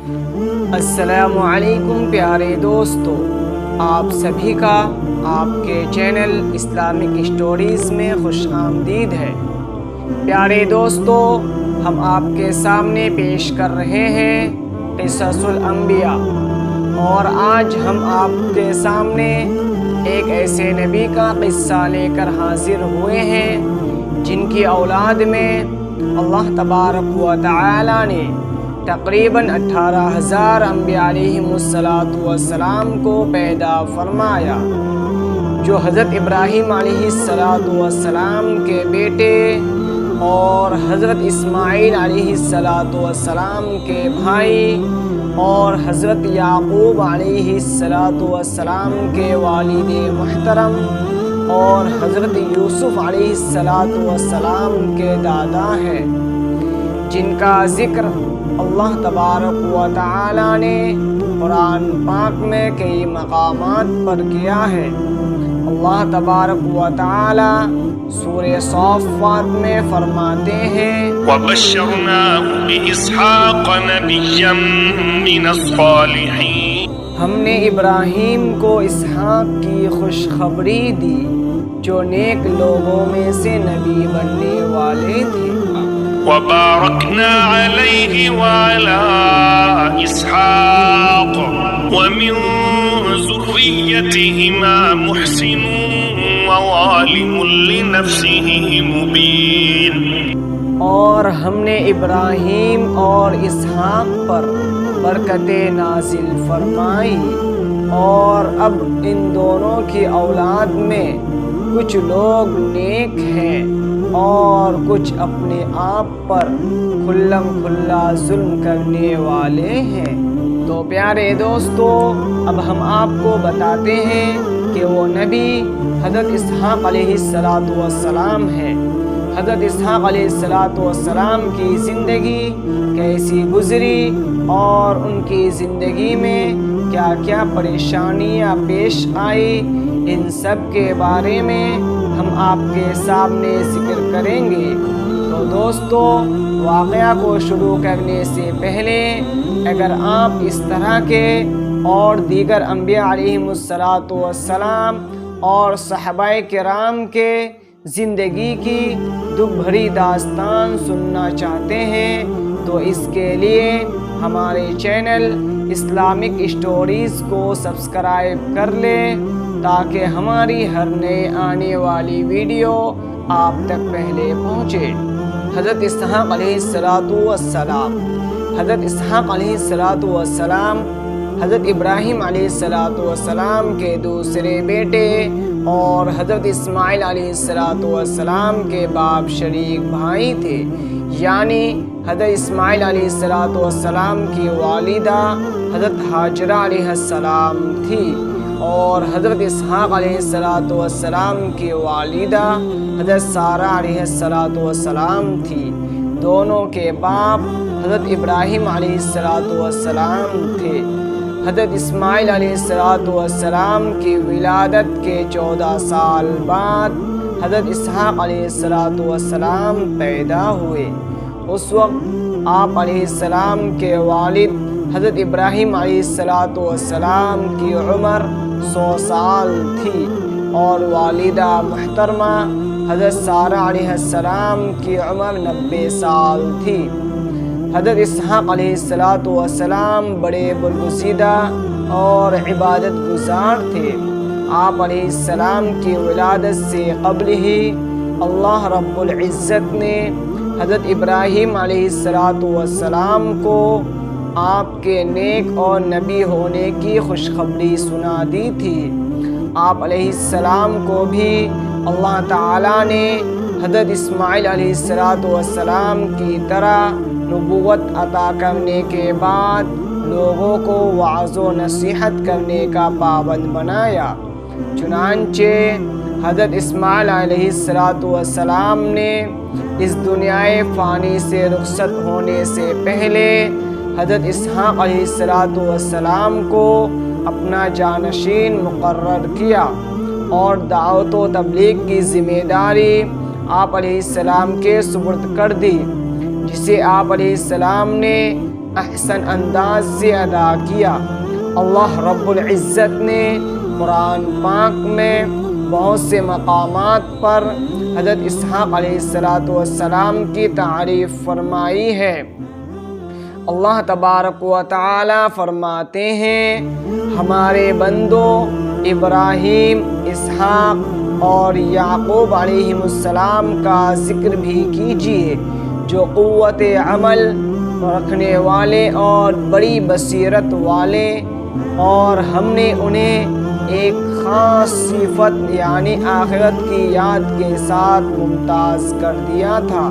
السلام علیکم پیارے دوستو، آپ سبھی کا آپ کے چینل اسلامک اسٹوریز میں خوش آمدید ہے۔ پیارے دوستو، ہم آپ کے سامنے پیش کر رہے ہیں قصص الانبیاء، اور آج ہم آپ کے سامنے ایک ایسے نبی کا قصہ لے کر حاضر ہوئے ہیں جن کی اولاد میں اللہ تبارک و تعالی نے تقریباً 18,000 انبیاء علیہم السلام کو پیدا فرمایا، جو حضرت ابراہیم علیہ السلام کے بیٹے اور حضرت اسماعیل علیہ السلام کے بھائی اور حضرت یعقوب علیہ السلام کے والد محترم اور حضرت یوسف علیہ السلام کے دادا ہیں، جن کا ذکر اللہ تبارک و تعالی نے قرآن پاک میں کئی مقامات پر کیا ہے۔ اللہ تبارک و تعالی سورہ صافات میں فرماتے ہیں، وَبَشَّرْنَاهُ بِإِسْحَاقَ نَبِيًّا مِّنَ الصَّالِحِينَ، ہم نے ابراہیم کو اسحاق کی خوشخبری دی جو نیک لوگوں میں سے نبی بننے والے تھے۔ وَبَارَكْنَا عَلَيْهِ وَعَلَىٰ إِسْحَاقَ وَمِن ذُرِّيَّتِهِمَا مُحْسِنٌ وَظَالِمٌ لِّنَفْسِهِ مُبِينٌ، اور ہم نے ابراہیم اور اسحاق پر برکتیں نازل فرمائی، اور اب ان دونوں کی اولاد میں کچھ لوگ نیک ہیں اور کچھ اپنے آپ پر کھلم کھلا ظلم کرنے والے ہیں۔ تو پیارے دوستو، اب ہم آپ کو بتاتے ہیں کہ وہ نبی حضرت اسحاق علیہ السلام ہے۔ حضرت اسحاق علیہ السلام کی زندگی کیسی گزری اور ان کی زندگی میں کیا کیا پریشانیاں پیش آئی، ان سب کے بارے میں ہم آپ کے سامنے ذکر کریں گے۔ تو دوستو، واقعہ کو شروع کرنے سے پہلے اگر آپ اس طرح کے اور دیگر انبیاء علیہم السلام اور صحابہ کرام کے زندگی کی دکھ بھری داستان سننا چاہتے ہیں تو اس کے لیے ہمارے چینل اسلامک اسٹوریز کو سبسکرائب کر لیں تاکہ ہماری ہر نئے آنے والی ویڈیو آپ تک پہلے پہنچے۔ حضرت اسحاق علیہ السلام حضرت ابراہیم علیہ السلام کے دوسرے بیٹے اور حضرت اسماعیل علیہ السلام کے باپ شریک بھائی تھے، یعنی حضرت اسماعیل علیہ السلام کی والدہ حضرت ہاجرہ علیہ السلام تھی، اور حضرت اسحاق علیہ السلام کی والدہ حضرت سارہ علیہ السلام تھی۔ دونوں کے باپ حضرت ابراہیم علیہ السلام تھے۔ حضرت اسماعیل علیہ السلام کی ولادت کے 14 سال بعد حضرت اسحاق علیہ السلام پیدا ہوئے۔ اس وقت آپ علیہ السلام کے والد حضرت ابراہیم علیہ السلام کی عمر 100 سال تھی، اور والدہ محترمہ حضرت سارہ علیہ السلام کی عمر 90 سال تھی۔ حضرت اسحاق علیہ السلام بڑے برگزیدہ اور عبادت گزار تھے۔ آپ علیہ السلام کی ولادت سے قبل ہی اللہ رب العزت نے حضرت ابراہیم علیہ السلام کو آپ کے نیک اور نبی ہونے کی خوشخبری سنا دی تھی۔ آپ علیہ السلام کو بھی اللہ تعالیٰ نے حضرت اسماعیل علیہ السلام کی طرح نبوت عطا کرنے کے بعد لوگوں کو وعظ و نصیحت کرنے کا پابند بنایا۔ چنانچہ حضرت اسماعیل علیہ السلام نے اس دنیائے فانی سے رخصت ہونے سے پہلے حضرت اسحاق علیہ السلام کو اپنا جانشین مقرر کیا، اور دعوت و تبلیغ کی ذمہ داری آپ علیہ السلام کے سپرد کر دی، جسے آپ علیہ السلام نے احسن انداز سے ادا کیا۔ اللہ رب العزت نے قرآن پاک میں بہت سے مقامات پر حضرت اسحاق علیہ السلام کی تعریف فرمائی ہے۔ اللہ تبارک و تعالی فرماتے ہیں، ہمارے بندوں ابراہیم، اسحاق اور یعقوب علیہ السلام کا ذکر بھی کیجیے، جو قوت عمل رکھنے والے اور بڑی بصیرت والے، اور ہم نے انہیں ایک خاص صفت یعنی آخرت کی یاد کے ساتھ ممتاز کر دیا تھا،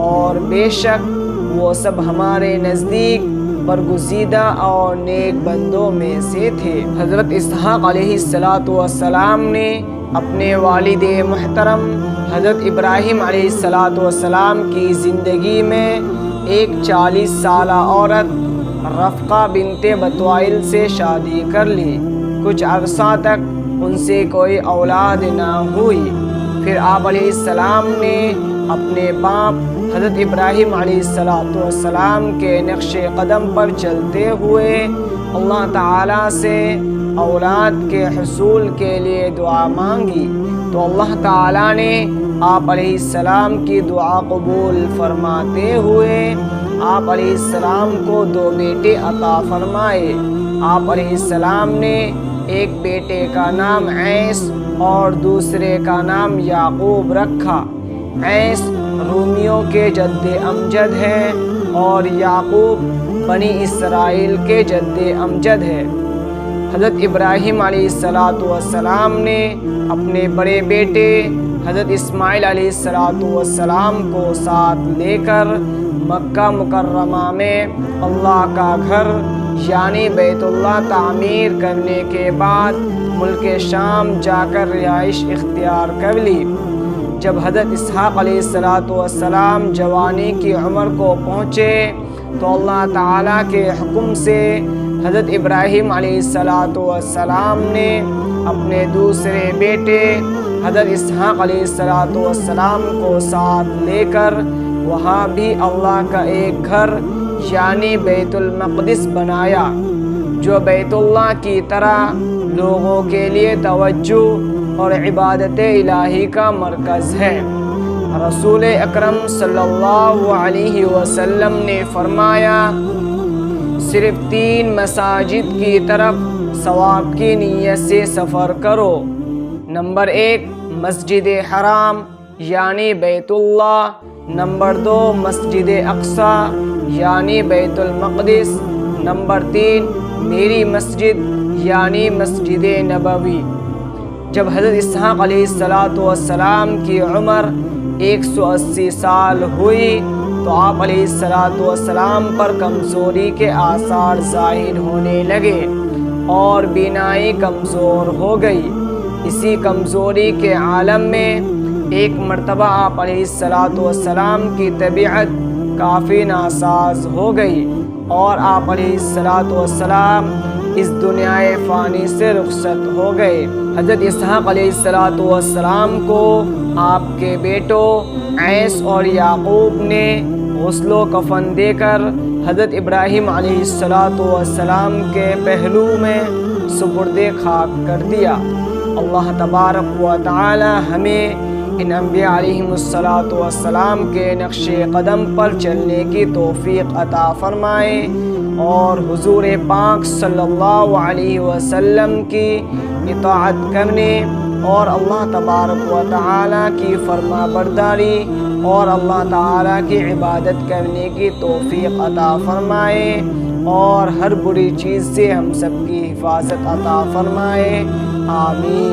اور بے شک وہ سب ہمارے نزدیک برگزیدہ اور نیک بندوں میں سے تھے۔ حضرت اسحاق علیہ السلام نے اپنے والد محترم حضرت ابراہیم علیہ السلام کی زندگی میں ایک 40 سالہ عورت رفقہ بنت بطوائل سے شادی کر لی۔ کچھ عرصہ تک ان سے کوئی اولاد نہ ہوئی۔ پھر آپ علیہ السلام نے اپنے باپ حضرت ابراہیم علیہ السلام کے نقش قدم پر چلتے ہوئے اللہ تعالیٰ سے اولاد کے حصول کے لیے دعا مانگی، تو اللہ تعالیٰ نے آپ علیہ السلام کی دعا قبول فرماتے ہوئے آپ علیہ السلام کو 2 بیٹے عطا فرمائے۔ آپ علیہ السلام نے ایک بیٹے کا نام عیس اور دوسرے کا نام یعقوب رکھا۔ عیس رومیوں کے جد امجد ہے اور یعقوب بنی اسرائیل کے جد امجد ہے۔ حضرت ابراہیم علیہ السلام نے اپنے بڑے بیٹے حضرت اسماعیل علیہ السلام کو ساتھ لے کر مکہ مکرمہ میں اللہ کا گھر یعنی بیت اللہ تعمیر کرنے کے بعد ملک شام جا کر رہائش اختیار کر لی۔ جب حضرت اسحاق علیہ السلام جوانی کی عمر کو پہنچے تو اللہ تعالیٰ کے حکم سے حضرت ابراہیم علیہ السلام نے اپنے دوسرے بیٹے حضرت اسحاق علیہ السلام کو ساتھ لے کر وہاں بھی اللہ کا ایک گھر یعنی بیت المقدس بنایا، جو بیت اللہ کی طرح لوگوں کے لیے توجہ اور عبادت الہی کا مرکز ہے۔ رسول اکرم صلی اللہ علیہ وسلم نے فرمایا، صرف 3 مساجد کی طرف ثواب کی نیت سے سفر کرو۔ نمبر 1 مسجد حرام یعنی بیت اللہ، نمبر 2 مسجد اقصی یعنی بیت المقدس، نمبر 3 میری مسجد یعنی مسجد نبوی۔ جب حضرت اسحاق علیہ السلام کی عمر 180 سال ہوئی تو آپ علیہ السلام پر کمزوری کے آثار ظاہر ہونے لگے اور بینائی کمزور ہو گئی۔ اسی کمزوری کے عالم میں ایک مرتبہ آپ علیہ السلام کی طبیعت کافی ناساز ہو گئی اور آپ علیہ السلام اس دنیا فانی سے رخصت ہو گئے۔ حضرت اسحاق علیہ السلام کو آپ کے بیٹوں عیس اور یعقوب نے غسل و کفن دے کر حضرت ابراہیم علیہ السلام کے پہلو میں سپرد خاک کر دیا۔ اللہ تبارک و تعالی ہمیں ان انبیاء علیہ السلام کے نقش قدم پر چلنے کی توفیق عطا فرمائے اور حضور پاک صلی اللہ علیہ وسلم کی اطاعت کرنے اور اللہ تبارک و تعالی کی فرما برداری اور اللہ تعالی کی عبادت کرنے کی توفیق عطا فرمائے اور ہر بری چیز سے ہم سب کی حفاظت عطا فرمائے، آمین۔